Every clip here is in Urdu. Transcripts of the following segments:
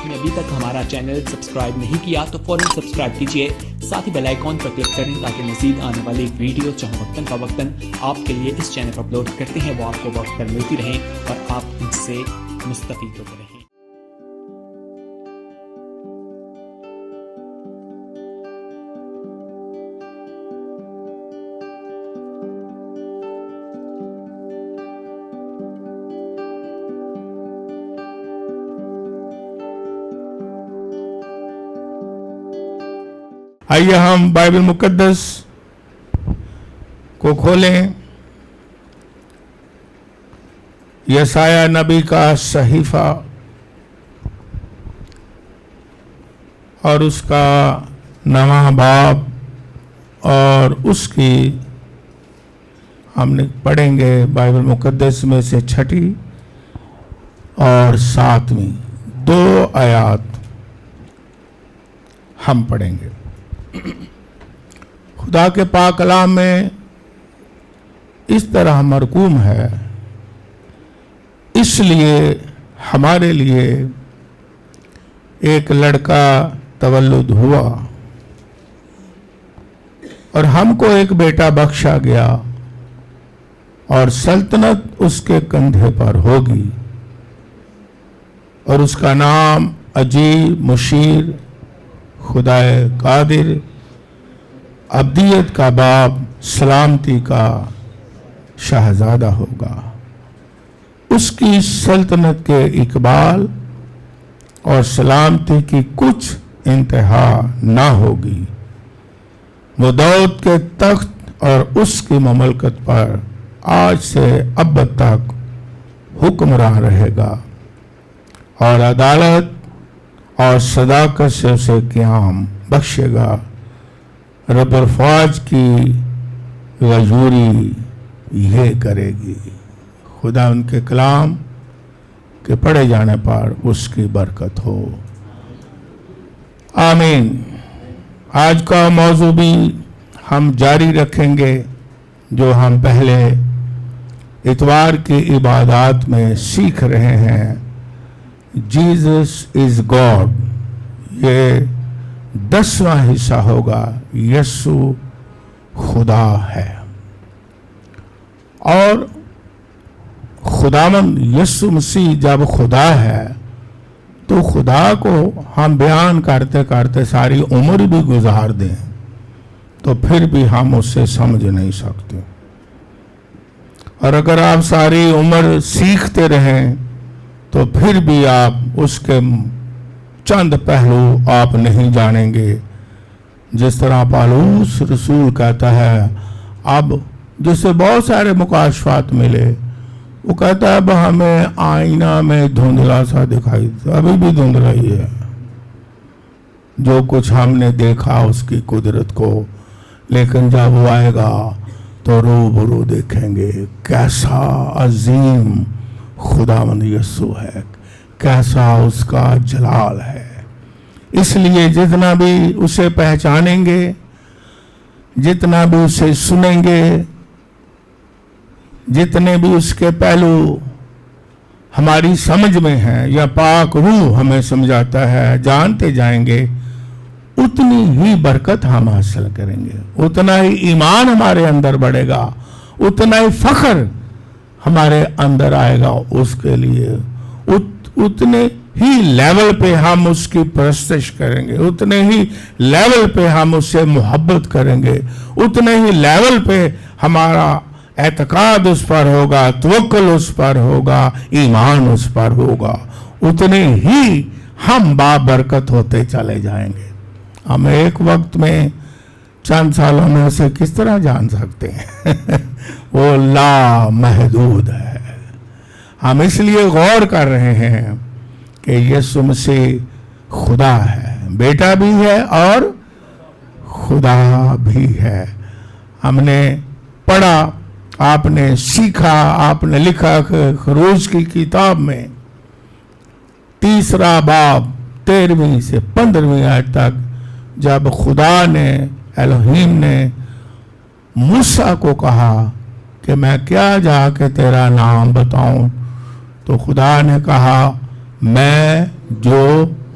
آپ نے ابھی تک ہمارا چینل سبسکرائب نہیں کیا تو فوراً سبسکرائب کیجئے، ساتھ ہی بیل آئیکن پر کلک کریں تاکہ مزید آنے والی ویڈیو جہاں وقتاً فوقتاً آپ کے لیے اس چینل پر اپلوڈ کرتے ہیں وہ آپ کو وقت پر ملتی رہیں اور آپ ان سے مستفید ہوتے رہیں۔ آئیے ہم بائبل مقدس کو کھولیں، یسایہ نبی کا صحیفہ اور اس کا 9واں باب اور اس کی ہم نے پڑھیں گے بائبل مقدس میں سے 6 اور 7 2 آیات ہم پڑھیں گے۔ خدا کے پاک کلام میں اس طرح مرقوم ہے، اس لیے ہمارے لیے ایک لڑکا تولد ہوا اور ہم کو ایک بیٹا بخشا گیا اور سلطنت اس کے کندھے پر ہوگی اور اس کا نام عجیب، مشیر، خدائے قادر، ابدیت کا باپ، سلامتی کا شہزادہ ہوگا۔ اس کی سلطنت کے اقبال اور سلامتی کی کچھ انتہا نہ ہوگی۔ وہ داؤد کے تخت اور اس کی مملکت پر آج سے ابد تک حکمراں رہے گا اور عدالت اور صداقت سے اسے قیام بخشے گا۔ رب الفاظ کی غیوری یہ کرے گی۔ خدا ان کے کلام کے پڑھے جانے پر اس کی برکت ہو، آمین۔ آج کا موضوع بھی ہم جاری رکھیں گے جو ہم پہلے اتوار کی عبادات میں سیکھ رہے ہیں، جیزس از گاڈ۔ یہ 10واں حصہ ہوگا، یسوع خدا ہے۔ اور خداوند یسوع مسیح جب خدا ہے تو خدا کو ہم بیان کرتے کرتے ساری عمر بھی گزار دیں تو پھر بھی ہم اسے سمجھ نہیں سکتے، اور اگر آپ ساری عمر سیکھتے رہیں تو پھر بھی آپ اس کے چند پہلو آپ نہیں جانیں گے۔ جس طرح پالوس رسول کہتا ہے، اب جسے بہت سارے مکاشفات ملے، وہ کہتا ہے اب ہمیں آئینہ میں دھندلا سا دکھائی، ابھی بھی دھندلا ہی ہے۔ جو کچھ ہم نے دیکھا اس کی قدرت کو، لیکن جب وہ آئے گا تو روبرو دیکھیں گے کیسا عظیم خداوند یسوع ہے، کیسا اس کا جلال ہے۔ اس لیے جتنا بھی اسے پہچانیں گے، جتنا بھی اسے سنیں گے، جتنے بھی اس کے پہلو ہماری سمجھ میں ہیں یا پاک روح ہمیں سمجھاتا ہے، جانتے جائیں گے، اتنی ہی برکت ہم حاصل کریں گے، اتنا ہی ایمان ہمارے اندر بڑھے گا، اتنا ہی فخر ہمارے اندر آئے گا اس کے لیے، اتنے ہی لیول پہ ہم اس کی پرستش کریں گے، اتنے ہی لیول پہ ہم اس سے محبت کریں گے، اتنے ہی لیول پہ ہمارا اعتقاد اس پر ہوگا، توکل اس پر ہوگا، ایمان اس پر ہوگا، اتنے ہی ہم بابرکت ہوتے چلے جائیں گے۔ ہم ایک وقت میں چند سالوں میں اسے کس طرح جان سکتے ہیں؟ وہ لا محدود ہے۔ ہم اس لیے غور کر رہے ہیں کہ یسوع مسیح خدا ہے، بیٹا بھی ہے اور خدا بھی ہے۔ ہم نے پڑھا، آپ نے سیکھا، آپ نے لکھا کہ خروج کی کتاب میں 3 باب 13 سے 15 آیت تک جب خدا نے، الہیم نے موسیٰ کو کہا کہ میں کیا جا کے تیرا نام بتاؤں، تو خدا نے کہا میں جو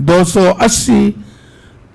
280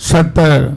70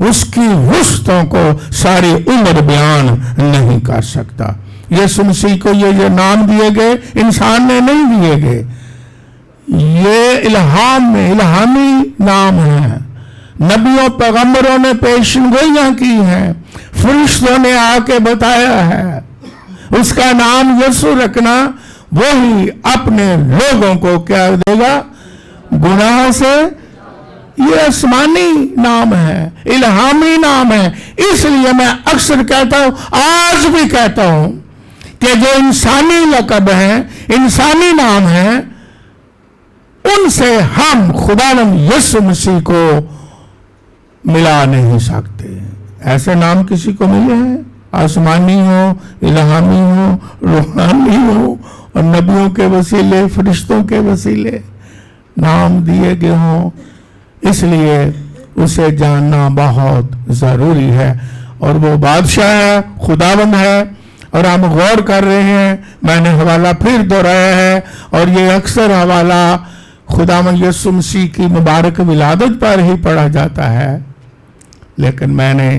اس کی وسعتوں کو ساری عمر بیان نہیں کر سکتا۔ یسوع مسیح کو یہ نام دیے گئے انسان نے نہیں دیے گئے، یہ الہام میں الہامی نام ہے۔ نبیوں پیغمبروں نے پیشنگوئیاں کی ہیں، فرشتوں نے آ کے بتایا ہے۔ اس کا نام یسوع رکھنا وہی اپنے لوگوں کو کیا دے گا؟ گناہ سے۔ یہ آسمانی نام ہے، الہامی نام ہے۔ اس لیے میں اکثر کہتا ہوں، آج بھی کہتا ہوں کہ جو انسانی لقب ہیں، انسانی نام ہیں، ان سے ہم خداوند یسوع مسیح کو ملا نہیں سکتے۔ ایسے نام کسی کو ملے ہیں؟ آسمانی ہو، الہامی ہو، روحانی ہو، اور نبیوں کے وسیلے، فرشتوں کے وسیلے نام دیے گئے ہوں۔ اس لیے اسے جاننا بہت ضروری ہے، اور وہ بادشاہ ہے، خداوند ہے، اور ہم غور کر رہے ہیں۔ میں نے حوالہ پھر دہرایا ہے، اور یہ اکثر حوالہ خداوند یسوع مسیح کی مبارک ولادت پر ہی پڑھا جاتا ہے، لیکن میں نے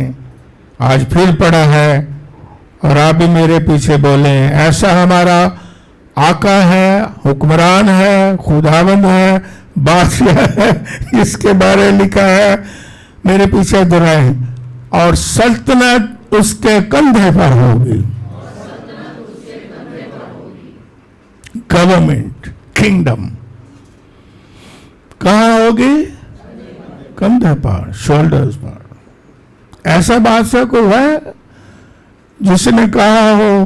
آج پھر پڑھا ہے، اور آپ بھی میرے پیچھے بولیں، ایسا ہمارا آقا ہے، حکمران ہے، خداوند ہے، بادشاہ ہے، جس کے بارے لکھا ہے، میرے پیچھے دہرائیں، اور سلطنت اس کے کندھے پر ہوگی۔ گورنمنٹ، کنگڈم کہاں ہوگی؟ کندھے پر، شولڈرز پر۔ ایسا بادشاہ کوئی ہے جس نے کہا ہو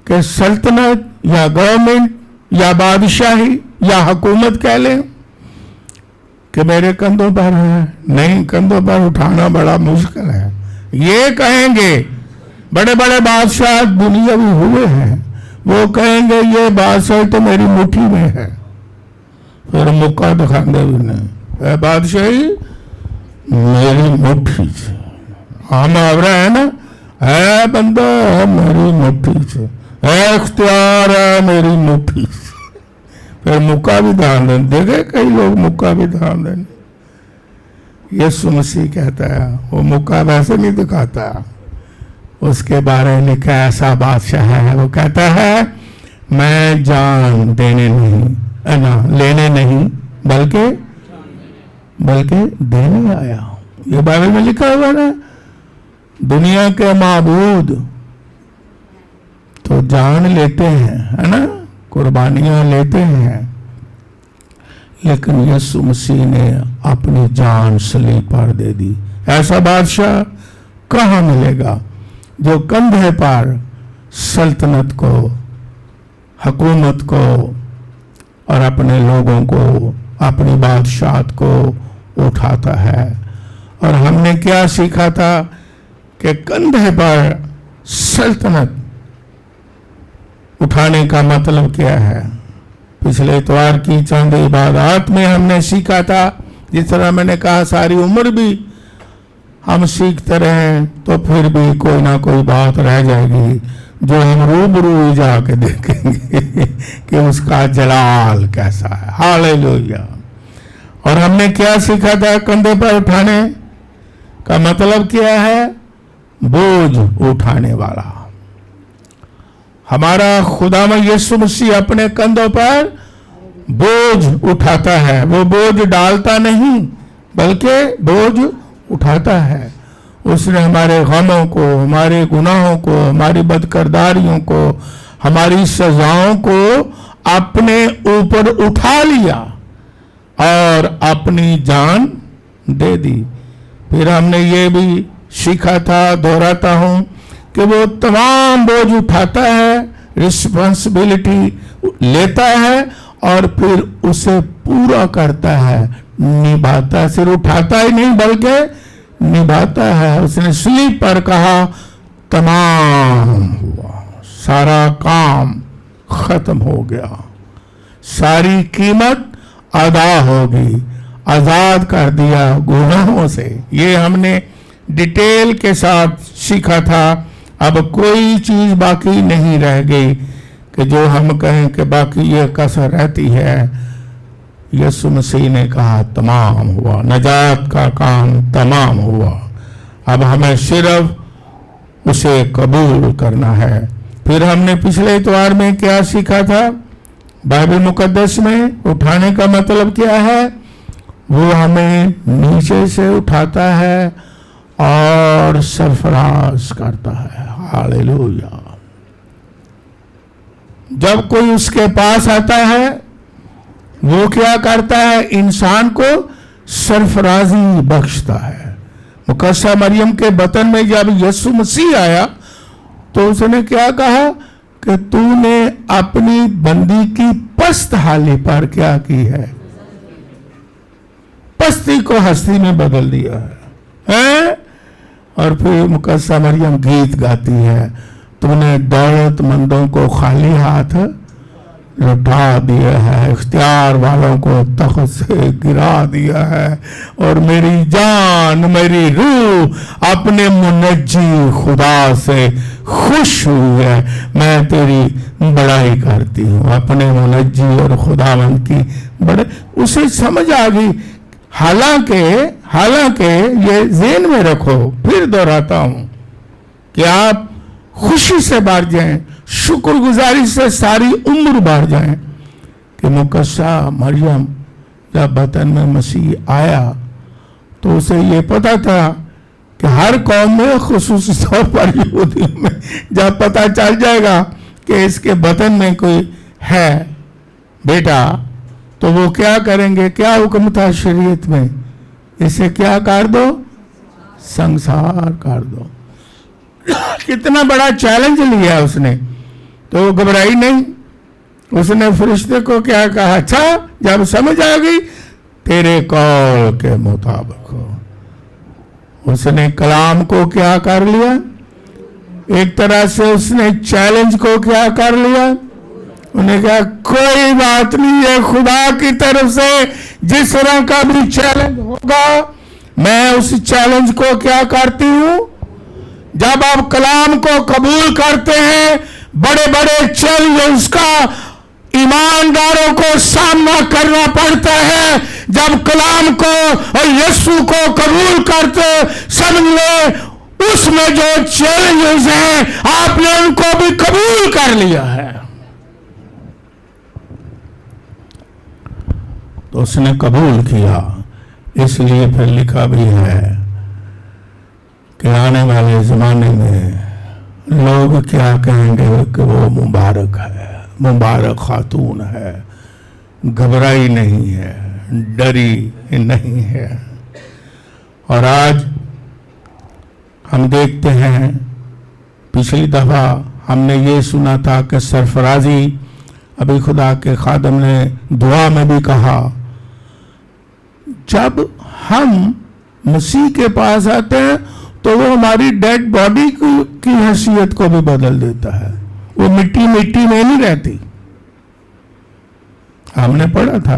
کہ سلطنت یا گورنمنٹ یا بادشاہی یا حکومت کہہ لیں کہ میرے کندھوں پر ہے؟ نہیں، کندھوں پر اٹھانا بڑا مشکل ہے۔ یہ کہیں گے بڑے بڑے بادشاہ دنیاوی ہوئے ہیں، وہ کہیں گے یہ بادشاہی تو میری مٹھی میں ہے، پھر مکہ دکھاندے بھی نہیں، اے بادشاہی میری مٹھی سے، ہم آورا ہے نا، اے بندہ ہے میری مٹھی سے، اے اختیار ہے میری مٹھی سے، پھر مکہ بھی دھان دیں۔ دیکھے کئی لوگ مکہ بھی دھان دیں۔ یسوع مسیح کہتا ہے وہ مکہ ویسے نہیں دکھاتا، اس کے بارے میں لکھا ایسا بادشاہ ہے، وہ کہتا ہے میں جان دینے نہیں، لینے نہیں بلکہ دینے آیا ہوں۔ یہ بائبل میں لکھا ہوا نا، دنیا کے معبود تو جان لیتے ہیں، ہے نا، قربانیاں لیتے ہیں، لیکن یسوع مسیح نے اپنی جان صلیب پر دے دی۔ ایسا بادشاہ کہاں ملے گا جو کندھے پر سلطنت کو، حکومت کو اور اپنے لوگوں کو، اپنی بادشاہت کو اٹھاتا ہے؟ اور ہم نے کیا سیکھا تھا کہ کندھے پر سلطنت اٹھانے کا مطلب کیا ہے؟ پچھلے اتوار کی چند عبادات میں ہم نے سیکھا تھا، جس طرح میں نے کہا ساری عمر بھی ہم سیکھتے رہیں تو پھر بھی کوئی نہ کوئی بات رہ جائے گی جو ہم روبرو جا کے دیکھیں گے کہ اس کا جلال کیسا ہے۔ ہاللیلویا۔ اور ہم نے کیا سیکھا تھا؟ کندھے پر اٹھانے کا مطلب کیا ہے؟ بوجھ اٹھانے والا۔ ہمارا خداوند یسوع مسیح اپنے کندھوں پر بوجھ اٹھاتا ہے، وہ بوجھ ڈالتا نہیں بلکہ بوجھ اٹھاتا ہے۔ اس نے ہمارے غموں کو، ہمارے گناہوں کو، ہماری بدکرداریوں کو، ہماری سزاؤں کو اپنے اوپر اٹھا لیا اور اپنی جان دے دی۔ پھر ہم نے یہ بھی سیکھا تھا، دہراتا ہوں، کہ وہ تمام بوجھ اٹھاتا ہے، رسپانسبلٹی لیتا ہے اور پھر اسے پورا کرتا ہے، نبھاتا ہے۔ صرف اٹھاتا ہی نہیں بلکہ نبھاتا ہے۔ اس نے صلیب پر کہا تمام ہوا، سارا کام ختم ہو گیا، ساری قیمت ادا ہوگی، آزاد کر دیا گناہوں سے۔ یہ ہم نے ڈیٹیل کے ساتھ سیکھا تھا۔ اب کوئی چیز باقی نہیں رہ گئی کہ جو ہم کہیں کہ باقی یہ کسر رہتی ہے۔ یسوع مسیح نے کہا تمام ہوا، نجات کا کام تمام ہوا۔ اب ہمیں صرف اسے قبول کرنا ہے۔ پھر ہم نے پچھلے اتوار میں کیا سیکھا تھا؟ بائبل مقدس میں اٹھانے کا مطلب کیا ہے؟ وہ ہمیں نیچے سے اٹھاتا ہے اور سرفراز کرتا ہے۔ ہاللویا۔ جب کوئی اس کے پاس آتا ہے وہ کیا کرتا ہے؟ انسان کو سرفرازی بخشتا ہے۔ مقدسہ مریم کے بطن میں جب یسوع مسیح آیا تو اس نے کیا کہا کہ تو نے اپنی بندی کی پست حالی پر کیا کی ہے؟ پستی کو ہستی میں بدل دیا ہے۔ اور پھر مقدسہ مریم گیت گاتی ہے، تو نے دولت مندوں کو خالی ہاتھ لٹا دیا ہے، اختیار والوں کو تخت سے گرا دیا ہے، اور میری جان میری روح اپنے منجی خدا سے خوش ہوئی ہے۔ میں تیری بڑائی کرتی ہوں، اپنے منجی اور خداوند کی بڑے۔ اسے سمجھ آ گئی۔ حالانکہ یہ ذہن میں رکھو، پھر دہراتا ہوں کہ آپ خوشی سے بھر جائیں، شکر گزاری سے ساری عمر بھر جائیں کہ مقدسہ مریم جب بطن میں مسیح آیا تو اسے یہ پتا تھا کہ ہر قوم میں، خصوصی طور پر یہودیوں میں، جب پتا چل جائے گا کہ اس کے بطن میں کوئی ہے بیٹا تو وہ کیا کریں گے؟ کیا حکم تھا شریعت میں؟ اسے کیا کر دو؟ سنسار کر دو۔ کتنا بڑا چیلنج لیا اس نے، تو وہ گھبرائی نہیں۔ اس نے فرشتے کو کیا کہا؟ اچھا جب سمجھ آ گئی تیرے قول کے مطابق ہو۔ اس نے کلام کو کیا کر لیا؟ ایک طرح سے اس نے چیلنج کو کیا کر لیا؟ انہیں کہا کوئی بات نہیں ہے، خدا کی طرف سے جس طرح کا بھی چیلنج ہوگا میں اس چیلنج کو کیا کرتی ہوں؟ جب آپ کلام کو قبول کرتے ہیں، بڑے بڑے چیلنجز کا ایمانداروں کو سامنا کرنا پڑتا ہے۔ جب کلام کو اور یسوع کو قبول کرتے، سمجھ لیں اس میں جو چیلنجز ہیں آپ نے ان کو بھی قبول کر لیا ہے۔ تو اس نے قبول کیا، اس لیے پھر لکھا بھی ہے کہ آنے والے زمانے میں لوگ کیا کہیں گے کہ وہ مبارک ہے، مبارک خاتون ہے، گھبرائی نہیں ہے، ڈری نہیں ہے۔ اور آج ہم دیکھتے ہیں، پچھلی دفعہ ہم نے یہ سنا تھا کہ سرفرازی، ابھی خدا کے خادم نے دعا میں بھی کہا، جب ہم مسیح کے پاس آتے ہیں تو وہ ہماری ڈیڈ باڈی کی حیثیت کو بھی بدل دیتا ہے۔ وہ مٹی میں نہیں رہتی۔ ہم نے پڑھا تھا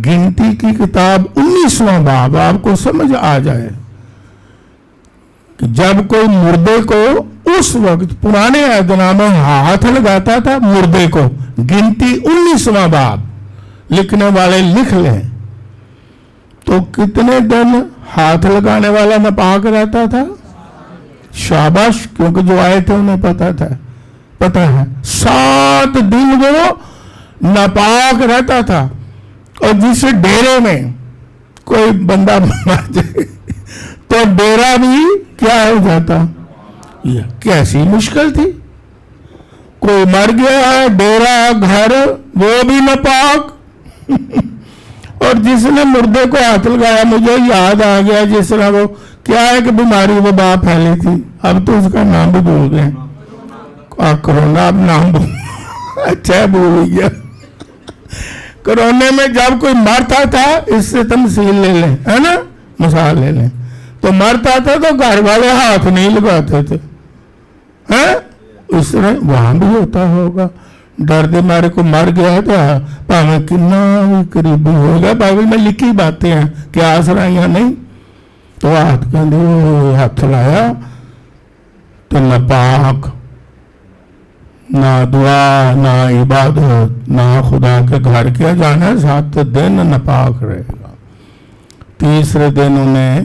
گنتی کی کتاب 19واں باب، آپ کو سمجھ آ جائے کہ جب کوئی مردے کو اس وقت پرانے عہد نامے ہاتھ لگاتا تھا مردے کو، گنتی 19واں باب لکھنے والے لکھ لیں تو کتنے دن ہاتھ لگانے والا ناپاک رہتا تھا؟ شاباش، کیونکہ جو آئے تھے انہیں پتا ہے 7 دن وہ ناپاک رہتا تھا۔ اور جس ڈیرے میں کوئی بندہ مر جائے تو ڈیرا بھی کیا ہو جاتا؟ یہ کیسی مشکل تھی۔ کوئی مر گیا ہے، ڈیرا گھر وہ بھی ناپاک۔ اور جس نے مردے کو ہاتھ لگایا، مجھے یاد آ گیا جس طرح وہ کیا ہے کہ بیماری وبا پھیلی تھی، اب تو اس کا نام بھی بھول گئے، کرونا، اب نام اچھا بھول گیا۔ کرونے میں جب کوئی مرتا تھا، اس سے تمثیل لے لیں، ہے نا، مثال لے لیں، تو مرتا تھا تو گھر والے ہاتھ نہیں لگاتے تھے، اس طرح وہاں بھی ہوتا ہوگا۔ ڈر دے مارے کو مر گیا تو پاویں کنا قریبی ہو گیا، بائبل میں لکھی باتیں ہیں، کیا آسرائیاں نہیں، تو ہاتھ لایا تو ناپاک، نہ دعا نہ عبادت نہ خدا کے گھر کیا جانا، 7 دن ناپاک رہے گا۔ تیسرے دن انہیں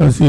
ਅਸੀਂ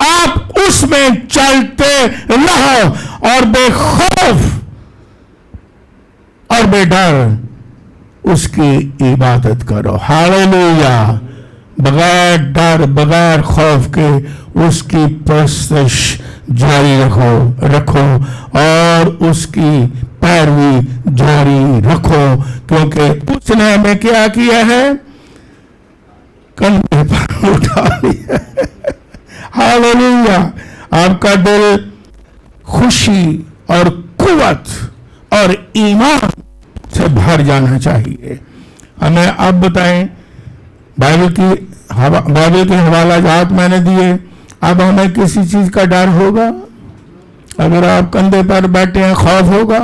آپ اس میں چلتے رہو اور بے خوف اور بے ڈر اس کی عبادت کرو. ہاللویا. بغیر ڈر بغیر خوف کے اس کی پرستش جاری رکھو اور اس کی پیروی جاری رکھو, کیونکہ اس نے ہمیں کیا کیا ہے؟ کندھے پر اٹھا لیا. ہاللویا. آپ کا دل خوشی اور قوت اور ایمان سے بھر جانا چاہیے. ہمیں اب بتائیں, بائبل کے حوالہ جات میں نے دیے, اب ہمیں کسی چیز کا ڈر ہوگا؟ اگر آپ کندھے پر بیٹھے ہیں, خوف ہوگا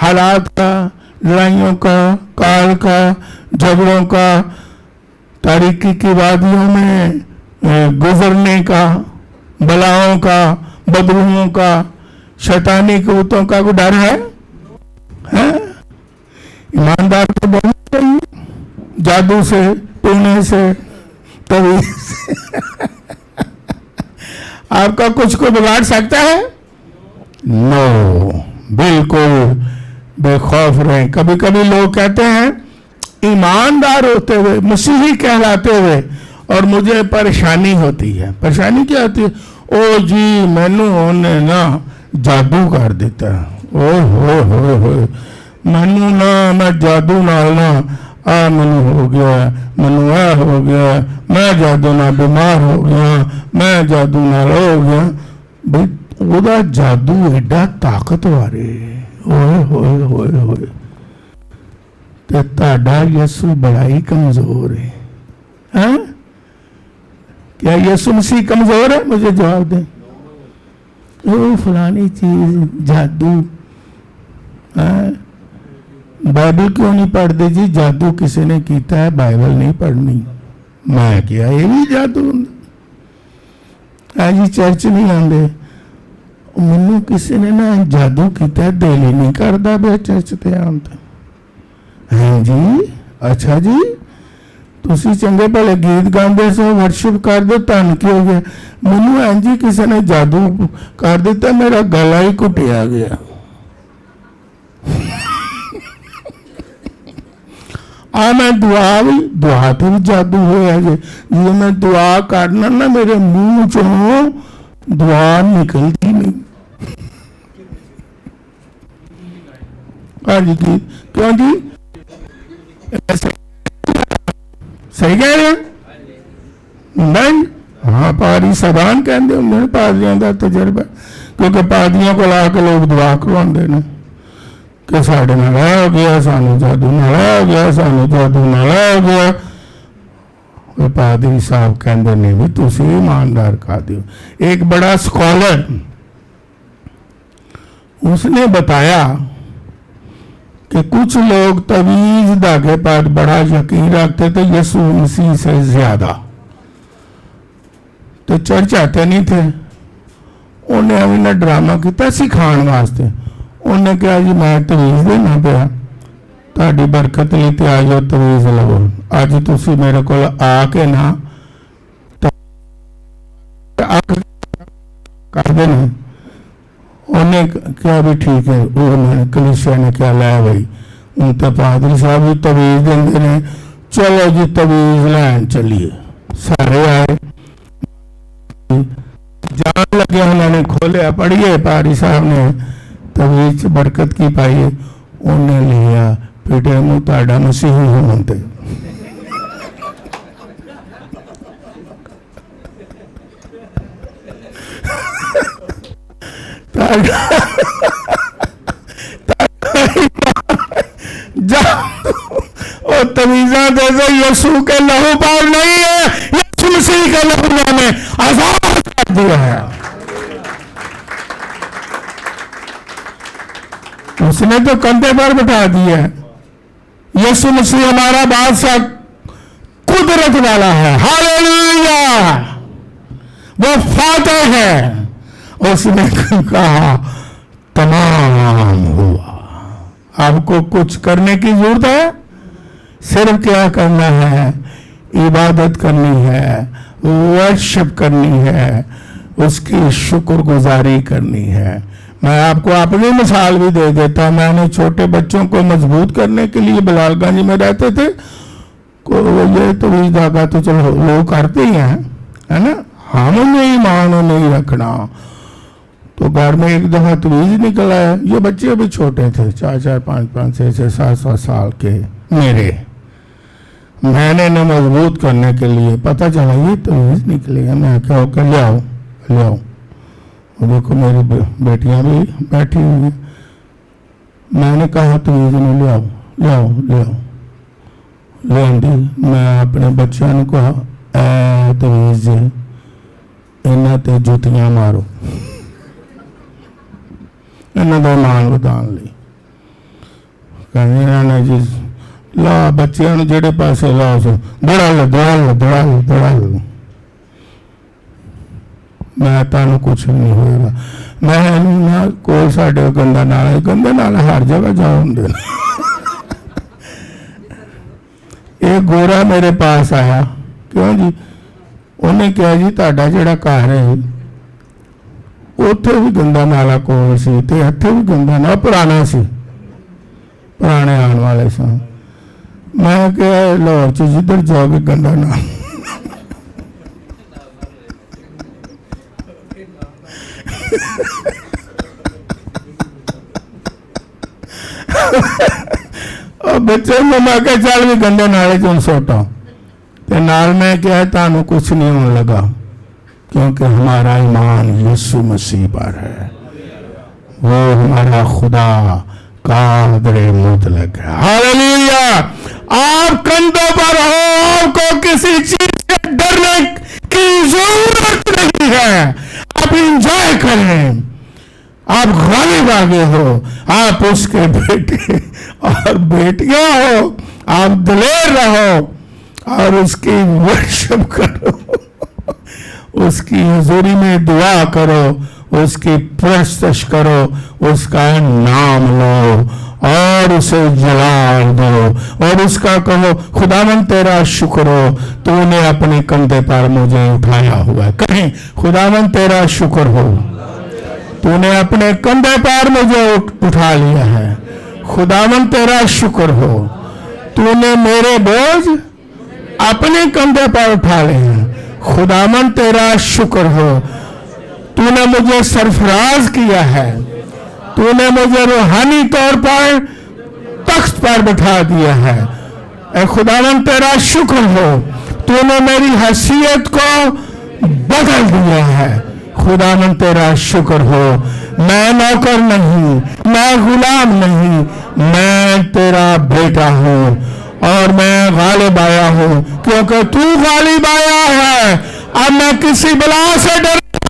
حالات کا, لڑائیوں کا, کال کا, جھگڑوں کا, تاریکی کی وادیوں میں گزرنے کا, بلاؤں کا, بدبوؤں کا, شیطانی قوتوں کا کوئی ڈر ہے؟ ایماندار کو بولنا چاہیے. جادو سے, ٹونے سے, تویز سے آپ کا کچھ کو بگاڑ سکتا ہے؟ نو, بالکل بے خوف رہیں. کبھی کبھی لوگ کہتے ہیں ایماندار ہوتے ہوئے, مسیحی کہلاتے ہوئے, اور مجھے پریشانی ہوتی ہے. پریشانی کیا ہوتی ہے؟ او جی مینو انہیں نا جادو کر دیتا ہے. اوہ ہوئے ہوئے ہوئے, مینو نا میں جادو نال نا منو ہو گیا, منو اے ہو گیا, میں جادو نہ بیمار ہو گیا, میں جادو نہ ہو گیا. بھئی وہ دا جادو ایڈا طاقتور ہے. ہوئے ہوئے ہوئے ہوئے, تے تہاڈا یسوع بڑا ہی کمزور ہے. ہاں, کیا یسوع مسیح کمزور ہے؟ مجھے جواب دیں. وہ فلانی چیز جادو. بائبل کیوں نہیں پڑھتے جی؟ جادو کسی نے کیتا ہے, بائبل نہیں پڑھنی. میں کیا یہ بھی جادو ہے جی؟ چرچ نہیں آندے. منو کسی نے نا جادو کیتا ہے, دل ہی نہیں کردا بے چرچ تے آندا. ہاں جی, اچھا جی, تسی چنگے بھلے گیت گاندے سو, ورشپ کر دو, تن کی ہو گیا. منو ہاں جی کسی نے جادو کر دیتا, میرا گلا ہی کٹیا گیا. میں دعا تو بھی جادو ہوا جی. جی میں دعا کرنا نا, میرے منہ چوں دعا نکلتی نہیں. ہاں جی, کیوں جی؟ صحیح کہہ رہے ہیں نہیں؟ ہاں, پادری صاحبان کہندے ہوندے نے پادریاں دا تجربہ, کیونکہ پادریوں کو لا کے لوگ دعا کرواندے نے کہ ساڈے نال ہو گیا, سانو جادو نال ہو گیا, سانو جادو نال ہو گیا. پادری صاحب کہندے نے بھی تسی ایماندار کھا دیو. ایک بڑا سکالر اس نے بتایا کہ کچھ لوگ تویز دھاگے پر بڑا یقین رکھتے تھے یسوع مسیح سے زیادہ, تو چرچ آتے نہیں تھے. انہیں ابھی ڈرامہ کیا سکھان واسطے. انہیں کہا جی میں تویز دینا پیا, تاری برکت لی تے آ جاؤ تویز لو. اج تسی میرے کو آ کے نا کر دینا. انہیں کیا بھی ٹھیک ہے. کلیسیا نے کیا لایا بھائی, ان تو پادری صاحب بھی تویز دیں نے, چلو جی تویز لین چلیے. سارے آئے, جان لگے, انہوں نے کھولیا, پڑھیے پادری صاحب نے تویز برکت کی پائی. انہیں لیا پیٹے منہ تاڑا مسیحی ہوتے. تویزاں دے دے, یسوع کے لہو پاک نہیں ہے, یسوع مسیح کے لہو نے آزاد کر دیا ہے. اس نے تو کندھے پر بٹھا دیا ہے. یسوع مسیح ہمارا بادشاہ قدرت والا ہے. ہاللویا, وہ فاتح ہے. اس نے کہا تمام ہوا. آپ کو کچھ کرنے کی ضرورت ہے؟ صرف کیا کرنا ہے؟ عبادت کرنی ہے, ورشپ کرنی ہے, اس کی شکر گزاری کرنی ہے. میں آپ کو اپنی مثال بھی دے دیتا ہوں. میں نے چھوٹے بچوں کو مضبوط کرنے کے لیے بلال گنج میں رہتے تھے. یہ تو اس جگہ تو چلو لوگ کرتے ہی ہیں ہے نا, ہم انہیں ایمان نہیں رکھنا. تو گھر میں ایک دفعہ تویز نکل آیا. یہ بچے بھی چھوٹے تھے, 4 5 6 7 سال کے میرے. میں نے انہیں مضبوط کرنے کے لیے پتہ چلا یہ تویز نکلی ہے. میں کہا کہ لے آؤ. دیکھو میری بیٹیاں بھی بیٹھی ہوئی ہیں. میں نے کہا تویز نے لے آؤ. لے آندی. میں اپنے بچوں نے کہا اے تویز انہاں تے جوتیاں مارو, انہاں دا مان ودان لئی. کہنے جی لا بچیاں نوں جڑے پاسے لاؤ سو دڑال. میں تانوں کچھ نہیں ہوئے گا. میں کول ساڈے گندا نالا ہر جگہ جا ہوندے. ایک گورا میرے پاس آیا. کیوں جی؟ انہیں کہا جی تہاڈا جڑا گھر ہے اوتھے بھی گندا نالا کول سی تے اتھے بھی گندا نالا پرانا سی, پرانے آن والے سن. میں کہا لاہور چ جدھر جاؤ گے گندا نالا. بچے میں کہا چل بھی گندے نالے چ سوٹا. نال میں کیا تانوں کچھ نہیں ہونے لگا کیونکہ ہمارا ایمان یسوع مسیح پر ہے. وہ ہمارا خدا قادر مطلق ہے. ہاللیلویا. آپ کندھوں پر ہو, آپ کو کسی چیز سے ڈرنے کی ضرورت نہیں ہے. آپ انجوائے کریں. آپ غالب آگے ہو, آپ اس کے بیٹے اور بیٹیاں ہو. آپ دلیر رہو اور اس کی ورشپ کرو, اس کی حضوری میں دعا کرو, اس کی پرستش کرو, اس کا نام لو اور اسے جلال دو اور اس کا کہو خداوند تیرا شکر ہو, تو نے اپنے کندھے پر مجھے اٹھایا ہوا ہے. کہیں خداوند تیرا شکر ہو, تو نے اپنے کندھے پر مجھے اٹھا لیا ہے. خداوند تیرا شکر ہو, تو نے میرے بوجھ اپنے کندھے پر اٹھا لے ہیں. خداوند تیرا شکر ہو, تو نے مجھے سرفراز کیا ہے. تو نے مجھے روحانی طور پر تخت پر بٹھا دیا ہے. اے خداوند تیرا شکر ہو, تو نے میری حیثیت کو بدل دیا ہے. خداوند تیرا شکر ہو. میں نوکر نہیں, میں غلام نہیں, میں تیرا بیٹا ہوں اور میں غالب آیا ہوں کیونکہ تو غالب آیا ہے. اب میں کسی بلا سے ڈرتا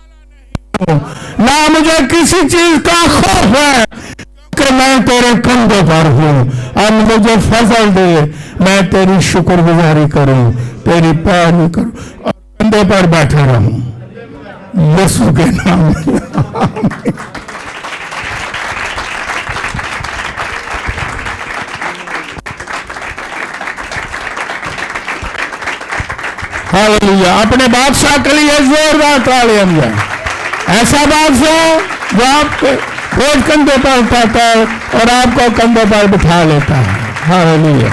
ہوں, نہ مجھے کسی چیز کا خوف ہے کہ میں تیرے کندھوں پر ہوں. اب مجھے فضل دے, میں تیری شکر گزاری کروں, تیری پیروی کروں اور کندھے پر بیٹھا رہوں. یسوع کے نام میں آمین. ہاللیلویا. اپنے بادشاہ کے لیے زوردار تالیاں جائیں. ایسا بادشاہ جو آپ کے بوجھ کندھے پر اٹھاتا ہے اور آپ کو کندھے پر بٹھا لیتا ہے. ہاللیلویا.